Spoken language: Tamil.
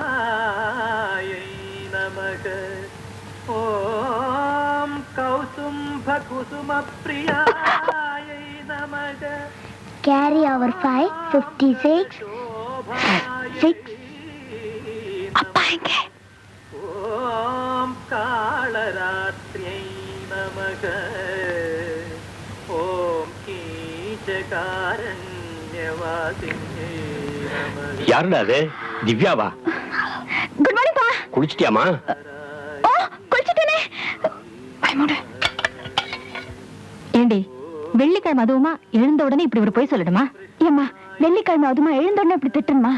अध्यायै नमः ॐ कौसुम्भकुसुमप्रियायै नमः Carry over 5, 56, 6. அப்பா எங்க? ॐ कालरात्र्यै नमः ॐ कीचकारण्यवासिन्यै नमः யாருடா அது? திவ்யாவா? குட் மார்னிங் பா. குளிச்சிட்டியாமா? ஓ குளிச்சிட்டேனே. பயமுடு. ஏண்டி வெள்ளிக்கிழமை அதுவுமா எழுந்த உடனே இப்படி ஒரு பொய் சொல்லணுமா? ஏம்மா வெள்ளிக்கிழமை அதுமா எழுந்த உடனே இப்படி திட்டணுமா?